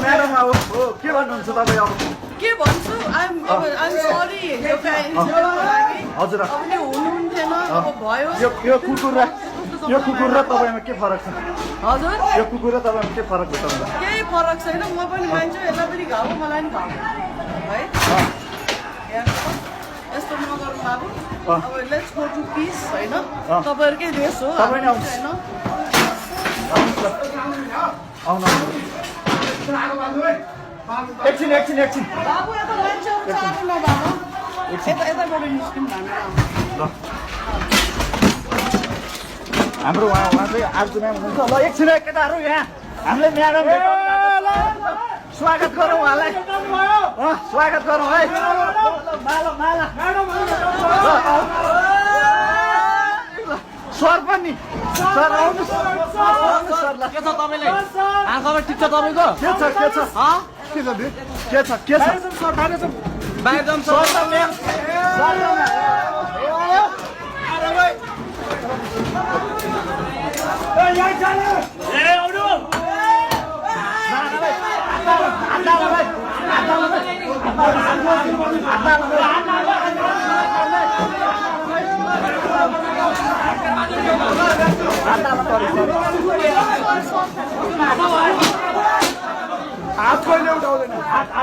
madam अब के भन्नुहुन्छ तपाईँ अब के भन्छु आइम सरी हजुर अब नि हुनुहुन्थेन अब भयो यो कुकुर र तपाईँमा के फरक छ हजुर यो कुकुर र तपाईँमा के फरक छ केही फरक छैन म पनि मान्छु यसलाई पनि घाउ मलाई पनि घाउ है यस्तो नगरौँ बाबु अब लेट्स गो टु पिस होइन तपाईँहरूकै देश हो तपाईँ होइन एकछिन बाबु यता मान्छेहरू साह्रो नभएको यताबाट निस्क्यौँ ल हाम्रो उहाँ चाहिँ आज म्याम हुनुहुन्छ ल एकछिन केटाहरू यहाँ हामीले म्याडम स्वागत गरौँ उहाँलाई स्वागत गरौँ है सर पनि सर आउनुहोस् सर ल के छ तपाईँलाई आँखामा ठिक छ तपाईँको के छ बाहिर जाउँ सर त म्याम हात कहिले उठाउँदैन हात